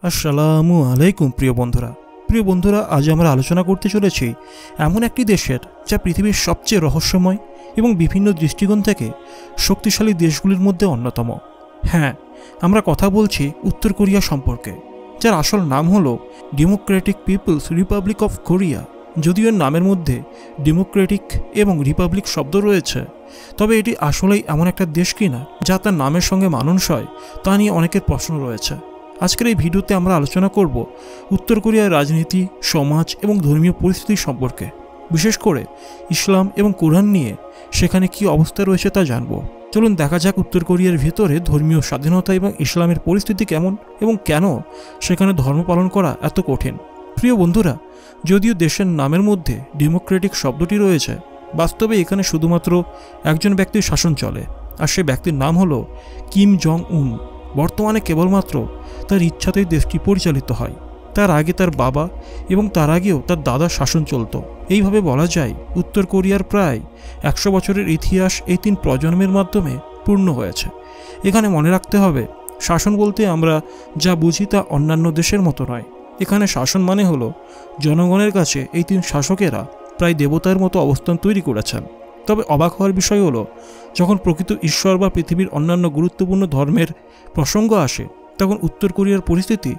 আসসালামু আলাইকুম প্রিয় বন্ধুরা আজ আমরা আলোচনা করতে চলেছি এমন একটি দেশের যা পৃথিবীর সবচেয়ে রহস্যময় এবং বিভিন্ন দৃষ্টিকোণ থেকে শক্তিশালী দেশগুলির মধ্যে অন্যতম। হ্যাঁ, আমরা কথা বলছি উত্তর কোরিয়া সম্পর্কে, যার আসল নাম হলো Democratic People's Republic of Korea. যদিও এর নামের মধ্যে ডেমোক্রেটিক এবং রিপাবলিক শব্দ রয়েছে, তবে এটি আসলেই এমন একটা দেশ কিনা যা তার নামের সঙ্গে মানানসই তা নিয়ে অনেকের প্রশ্ন রয়েছে। আজকের এই ভিডিওতে আমরা আলোচনা করব উত্তর কোরিয়ার রাজনীতি, সমাজ এবং ধর্মীয় পরিস্থিতি সম্পর্কে, বিশেষ করে ইসলাম এবং কোরআন নিয়ে সেখানে কী অবস্থা রয়েছে তা জানব। চলুন দেখা যাক উত্তর কোরিয়ার ভেতরে ধর্মীয় স্বাধীনতা এবং ইসলামের পরিস্থিতি কেমন এবং কেন সেখানে ধর্ম পালন করা এত কঠিন। প্রিয় বন্ধুরা, যদিও দেশের নামের মধ্যে ডেমোক্রেটিক শব্দটি রয়েছে, বাস্তবে এখানে শুধুমাত্র একজন ব্যক্তির শাসন চলে, আর সে ব্যক্তির নাম হলো কিম জং উন। বর্তমানে কেবলমাত্র তার ইচ্ছাতেই দেশটি পরিচালিত হয়। তার আগে তার বাবা এবং তার আগেও তার দাদার শাসন চলত। এইভাবে বলা যায় উত্তর কোরিয়ার প্রায় 100 বছরের ইতিহাস এই 3 প্রজন্মের মাধ্যমে পূর্ণ হয়েছে। এখানে মনে রাখতে হবে, শাসন বলতে আমরা যা বুঝি তা অন্যান্য দেশের মতো নয়। এখানে শাসন মানে হলো জনগণের কাছে এই 3 শাসকেরা প্রায় দেবতার মতো অবস্থান তৈরি করেছেন। তবে অবাক হওয়ার বিষয় হলো, যখন প্রকৃত ঈশ্বর বা পৃথিবীর অন্যান্য গুরুত্বপূর্ণ ধর্মের প্রসঙ্গ আসে, তখন উত্তর কোরিয়ার পরিস্থিতি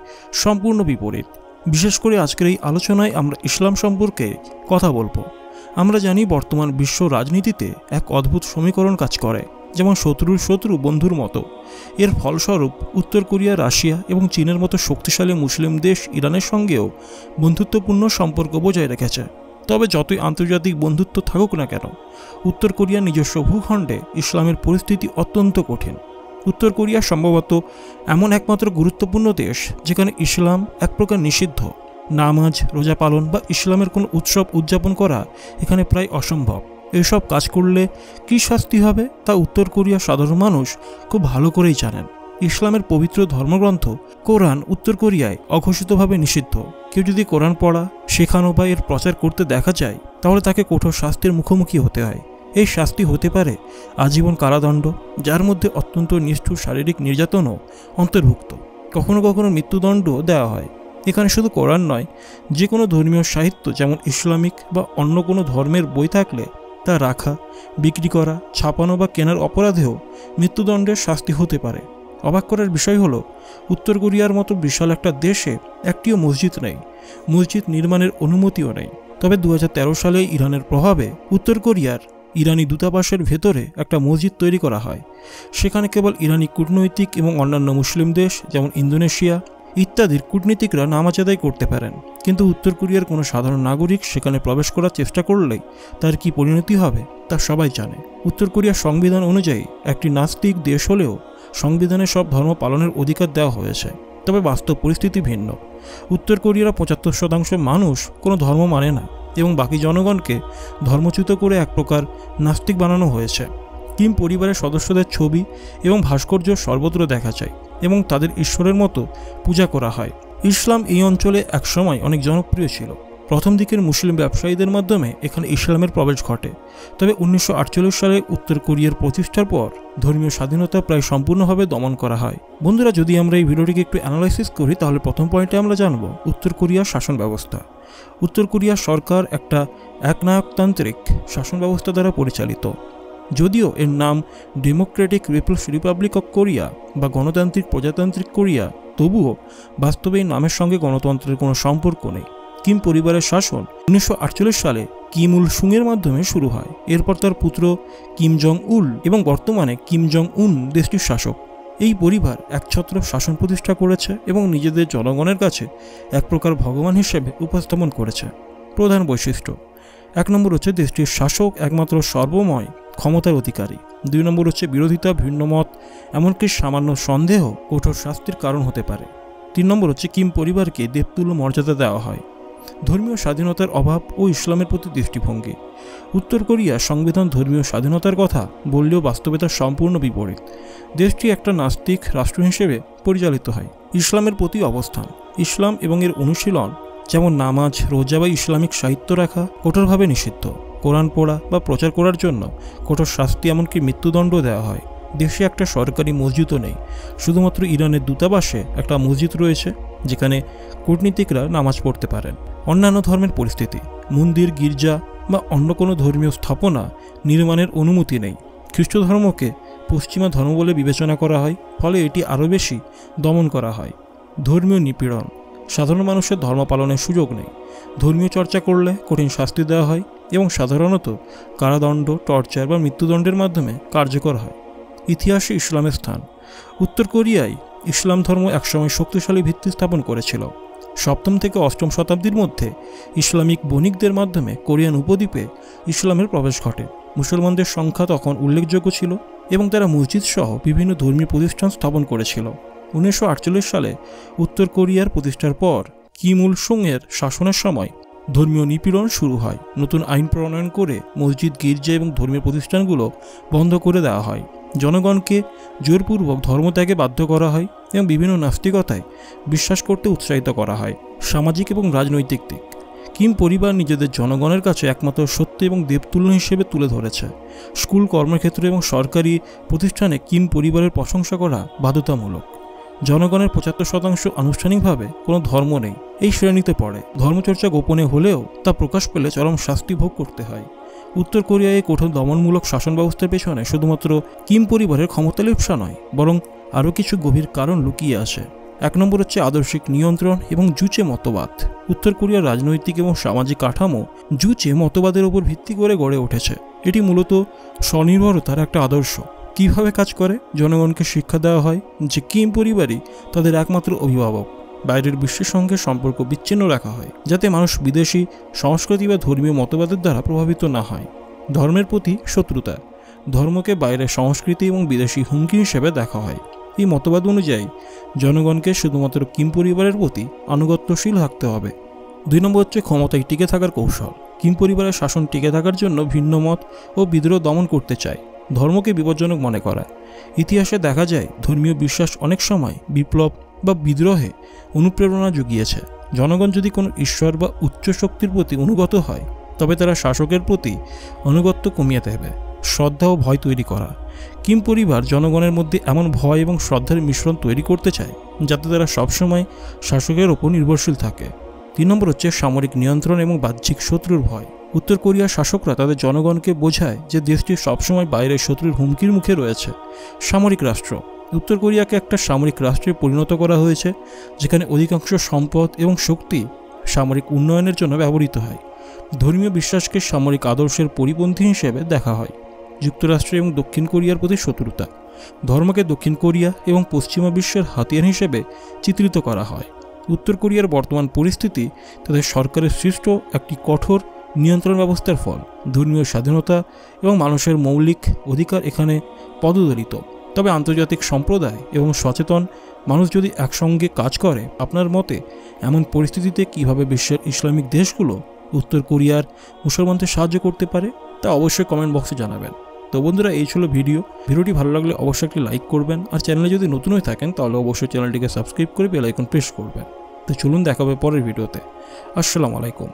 সম্পূর্ণ বিপরীত। বিশেষ করে আজকের এই আলোচনায় আমরা ইসলাম সম্পর্কে কথা বলবো। আমরা জানি বর্তমান বিশ্ব রাজনীতিতে এক অদ্ভুত সমীকরণ কাজ করে, যেমন শত্রুর শত্রু বন্ধুর মতো। এর ফলস্বরূপ উত্তর কোরিয়া রাশিয়া এবং চীনের মতো শক্তিশালী মুসলিম দেশ ইরানের সঙ্গেও বন্ধুত্বপূর্ণ সম্পর্ক বজায় রেখেছে। তবে যতই আন্তর্জাতিক বন্ধুত্ব থাকুক না কেন, উত্তর কোরিয়ার নিজস্ব ভূখণ্ডে ইসলামের পরিস্থিতি অত্যন্ত কঠিন। উত্তর কোরিয়া সম্ভবত এমন একমাত্র গুরুত্বপূর্ণ দেশ যেখানে ইসলাম এক প্রকার নিষিদ্ধ। নামাজ, রোজা পালন বা ইসলামের কোনো উৎসব উদযাপন করা এখানে প্রায় অসম্ভব। এইসব কাজ করলে কী শাস্তি হবে তা উত্তর কোরিয়ার সাধারণ মানুষ খুব ভালো করেই জানেন। ইসলামের পবিত্র ধর্মগ্রন্থ কোরআন উত্তর কোরিয়ায় অঘোষিতভাবে নিষিদ্ধ। কেউ যদি কোরআন পড়া, শেখানো বা এর প্রচার করতে দেখা যায়, তাহলে তাকে কঠোর শাস্তির মুখোমুখি হতে হয়। এই শাস্তি হতে পারে আজীবন কারাদণ্ড, যার মধ্যে অত্যন্ত নিষ্ঠুর শারীরিক নির্যাতনও অন্তর্ভুক্ত। কখনো কখনো মৃত্যুদণ্ড দেওয়া হয়। এখানে শুধু কোরআন নয়, যে কোনো ধর্মীয় সাহিত্য, যেমন ইসলামিক বা অন্য কোনো ধর্মের বই থাকলে তা রাখা, বিক্রি করা, ছাপানো বা কেনার অপরাধেও মৃত্যুদণ্ডের শাস্তি হতে পারে। অবাক করার বিষয় হলো, উত্তর কোরিয়ার মতো বিশাল একটা দেশে একটিও মসজিদ নেই, মসজিদ নির্মাণের অনুমতিও নেই। তবে 2013 সালে ইরানের প্রভাবে উত্তর কোরিয়ার ইরানি দূতাবাসের ভেতরে একটা মসজিদ তৈরি করা হয়। সেখানে কেবল ইরানি কূটনৈতিক এবং অন্যান্য মুসলিম দেশ যেমন ইন্দোনেশিয়া ইত্যাদির কূটনীতিকরা নামাজ আদায় করতে পারেন, কিন্তু উত্তর কোরিয়ার কোনো সাধারণ নাগরিক সেখানে প্রবেশ করার চেষ্টা করলেই তার কী পরিণতি হবে তা সবাই জানে। উত্তর কোরিয়ার সংবিধান অনুযায়ী একটি নাস্তিক দেশ হলেও সংবিধানে সব ধর্ম পালনের অধিকার দেওয়া হয়েছে। তবে বাস্তব পরিস্থিতি ভিন্ন। উত্তর কোরিয়ার 75% মানুষ কোনো ধর্ম মানে না এবং বাকি জনগণকে ধর্মচ্যুত করে এক প্রকার নাস্তিক বানানো হয়েছে। কিম পরিবারের সদস্যদের ছবি এবং ভাস্কর্য সর্বত্র দেখা যায় এবং তাদের ঈশ্বরের মতো পূজা করা হয়। ইসলাম এই অঞ্চলে একসময় অনেক জনপ্রিয় ছিল। প্রথম দিকের মুসলিম ব্যবসায়ীদের মাধ্যমে এখানে ইসলামের প্রবেশ ঘটে। তবে 1948 সালে উত্তর কোরিয়ার প্রতিষ্ঠার পর ধর্মীয় স্বাধীনতা প্রায় সম্পূর্ণভাবে দমন করা হয়। বন্ধুরা, যদি আমরা এই ভিডিওটিকে একটু অ্যানালাইসিস করি, তাহলে প্রথম পয়েন্টে আমরা জানব উত্তর কোরিয়ার শাসন ব্যবস্থা। উত্তর কোরিয়ার সরকার একটা একনায়কতান্ত্রিক শাসন ব্যবস্থা দ্বারা পরিচালিত। যদিও এর নাম Democratic People's Republic of Korea বা গণতান্ত্রিক প্রজাতান্ত্রিক কোরিয়া, তবুও বাস্তবে এই নামের সঙ্গে গণতন্ত্রের কোনো সম্পর্ক নেই। কিম পরিবারের শাসন 1948 সালে কিম উল সুংয়ের মাধ্যমে শুরু হয়। এরপর তার পুত্র কিম জং উল এবং বর্তমানে কিম জং উন দেশটির শাসক। এই পরিবার একছত্র শাসন প্রতিষ্ঠা করেছে এবং নিজেদের জনগণের কাছে এক প্রকার ভগবান হিসেবে উপস্থাপন করেছে। প্রধান বৈশিষ্ট্য: 1 নম্বর হচ্ছে দেশটির শাসক একমাত্র সর্বময় ক্ষমতার অধিকারী। 2 নম্বর হচ্ছে বিরোধিতা, ভিন্নমত, এমনকি সামান্য সন্দেহ কঠোর শাস্তির কারণ হতে পারে। 3 নম্বর হচ্ছে কিম পরিবারকে দেবতুল্য মর্যাদা দেওয়া হয়। ধর্মীয় স্বাধীনতার অভাব ও ইসলামের প্রতি দৃষ্টিভঙ্গি। উত্তর কোরিয়ার সংবিধান ধর্মীয় স্বাধীনতার কথা বললেও বাস্তবতার সম্পূর্ণ বিপরীত। দেশটি একটা নাস্তিক রাষ্ট্র হিসেবে পরিচালিত হয়। ইসলামের প্রতি অবস্থান: ইসলাম এবং এর অনুশীলন, যেমন নামাজ, রোজা বা ইসলামিক সাহিত্য রাখা কঠোরভাবে নিষিদ্ধ। কোরআন পড়া বা প্রচার করার জন্য কঠোর শাস্তি, এমনকি মৃত্যুদণ্ড দেওয়া হয়। দেশে একটা সরকারি মসজিদও নেই, শুধুমাত্র ইরানের দূতাবাসে একটা মসজিদ রয়েছে যেখানে কূটনীতিকরা নামাজ পড়তে পারেন। অন্যান্য ধর্মের পরিস্থিতি, মন্দির, গির্জা বা অন্য কোনো ধর্মীয় স্থাপনা নির্মাণের অনুমতি নেই। খ্রিস্ট ধর্মকে পশ্চিমা ধর্ম বলে বিবেচনা করা হয়, ফলে এটি আরও বেশি দমন করা হয়। ধর্মীয় নিপীড়ন, সাধারণ মানুষের ধর্ম পালনের সুযোগ নেই। ধর্মীয় চর্চা করলে কঠিন শাস্তি দেওয়া হয় এবং সাধারণত কারাদণ্ড, টর্চার বা মৃত্যুদণ্ডের মাধ্যমে কার্যকর হয়। ইতিহাসে ইসলামের স্থান, উত্তর কোরিয়ায় ইসলাম ধর্ম একসময় শক্তিশালী ভিত্তি স্থাপন করেছিল। 7ম থেকে 8ম শতাব্দীর মধ্যে ইসলামিক বণিকদের মাধ্যমে কোরিয়ান উপদ্বীপে ইসলামের প্রবেশ ঘটে। মুসলমানদের সংখ্যা তখন উল্লেখযোগ্য ছিল এবং তারা মসজিদ সহ বিভিন্ন ধর্মীয় প্রতিষ্ঠান স্থাপন করেছিল। 1948 সালে উত্তর কোরিয়ার প্রতিষ্ঠার পর কিম ইল সুংয়ের শাসনের সময় ধর্মীয় নিপীড়ন শুরু হয়। নতুন আইন প্রণয়ন করে মসজিদ, গির্জা এবং ধর্মীয় প্রতিষ্ঠানগুলো বন্ধ করে দেওয়া হয়। জনগণকে জোরপূর্বক ধর্মত্যাগে বাধ্য করা হয় এবং বিভিন্ন নাস্তিকতায় বিশ্বাস করতে উৎসাহিত করা হয়। সামাজিক এবং রাজনৈতিক দিক, কিম পরিবার নিজেদের জনগণের কাছে একমাত্র সত্য এবং দেবতুল্য হিসেবে তুলে ধরেছে। স্কুল, কর্মক্ষেত্র এবং সরকারি প্রতিষ্ঠানে কিম পরিবারের প্রশংসা করা বাধ্যতামূলক। জনগণের 75% আনুষ্ঠানিকভাবে কোনো ধর্ম নেই, এই শ্রেণীতে পড়ে। ধর্মচর্চা গোপনে হলেও তা প্রকাশ পেলে চরম শাস্তি ভোগ করতে হয়। উত্তর কোরিয়ায় কঠোর দমনমূলক শাসন ব্যবস্থার পেছনে শুধুমাত্র কিম পরিবারের ক্ষমতালিপ্সা নয়, বরং আরও কিছু গভীর কারণ লুকিয়ে আছে। 1 নম্বর হচ্ছে আদর্শিক নিয়ন্ত্রণ এবং জুচে মতবাদ। উত্তর কোরিয়ার রাজনৈতিক এবং সামাজিক কাঠামো জুচে মতবাদের উপর ভিত্তি করে গড়ে উঠেছে। এটি মূলত স্বনির্ভরতার একটা আদর্শ। কিভাবে কাজ করে? জনগণকে শিক্ষা দেওয়া হয় যে কিম পরিবারই তাদের একমাত্র অভিভাবক। বাইরের বিশ্বের সঙ্গে সম্পর্ক বিচ্ছিন্ন রাখা হয় যাতে মানুষ বিদেশি সংস্কৃতি বা ধর্মীয় মতবাদের দ্বারা প্রভাবিত না হয়। ধর্মের প্রতি শত্রুতা, ধর্মকে বাইরের সংস্কৃতি এবং বিদেশি হুমকি হিসেবে দেখা হয়। এই মতবাদ অনুযায়ী জনগণকে শুধুমাত্র কিম পরিবারের প্রতি আনুগত্যশীল থাকতে হবে। 2 নম্বর হচ্ছে ক্ষমতায় টিকে থাকার কৌশল। কিম পরিবারের শাসন টিকে থাকার জন্য ভিন্ন মত ও বিদ্রোহ দমন করতে চায়, ধর্মকে বিপজ্জনক মনে করা। ইতিহাসে দেখা যায় ধর্মীয় বিশ্বাস অনেক সময় বিপ্লব বা বিদ্রোহে অনুপ্রেরণা জুগিয়েছে। জনগণ যদি কোনো ঈশ্বর বা উচ্চ শক্তির প্রতি অনুগত হয়, তবে তারা শাসকের প্রতি অনুগত্য কমিয়ে দেবে। শ্রদ্ধা ও ভয় তৈরি করা, কিম পরিবার জনগণের মধ্যে এমন ভয় এবং শ্রদ্ধার মিশ্রণ তৈরি করতে চায় যাতে তারা সবসময় শাসকের ওপর নির্ভরশীল থাকে। 3 নম্বর হচ্ছে সামরিক নিয়ন্ত্রণ এবং বাহ্যিক শত্রুর ভয়। উত্তর কোরিয়ার শাসকরা তাদের জনগণকে বোঝায় যে দেশটি সবসময় বাইরের শত্রুর হুমকির মুখে রয়েছে। সামরিক রাষ্ট্র, উত্তর কোরিয়াকে একটা সামরিক রাষ্ট্রে পরিণত করা হয়েছে যেখানে অধিকাংশ সম্পদ এবং শক্তি সামরিক উন্নয়নের জন্য ব্যবহৃত হয়। ধর্মীয় বিশ্বাসকে সামরিক আদর্শের পরিপন্থী হিসেবে দেখা হয়। যুক্তরাষ্ট্র এবং দক্ষিণ কোরিয়ার প্রতি শত্রুতা, ধর্মকে দক্ষিণ কোরিয়া এবং পশ্চিমা বিশ্বের হাতিয়ার হিসেবে চিত্রিত করা হয়। উত্তর কোরিয়ার বর্তমান পরিস্থিতি তাদের সরকারের সৃষ্ট একটি কঠোর নিয়ন্ত্রণ ব্যবস্থার ফল। ধর্মীয় স্বাধীনতা এবং মানুষের মৌলিক অধিকার এখানে পদদলিত। তবে আন্তর্জাতিক সম্প্রদায় এবং সচেতন মানুষ যদি একসঙ্গে কাজ করে, আপনার মতে এমন পরিস্থিতিতে কিভাবে বিশ্বের ইসলামিক দেশগুলো উত্তর কোরিয়ার মুসলমানদের সাহায্য করতে পারে তা অবশ্যই কমেন্ট বক্সে জানাবেন। তো বন্ধুরা, এই ছিল ভিডিওটি ভালো লাগলে অবশ্যই একটি লাইক করবেন, আর চ্যানেলে যদি নতুন হয়ে থাকেন তাহলে অবশ্যই চ্যানেলটিকে সাবস্ক্রাইব করে বেল আইকন প্রেস করবেন। তো চলুন দেখা হবে পরের ভিডিওতে। আসসালামু আলাইকুম।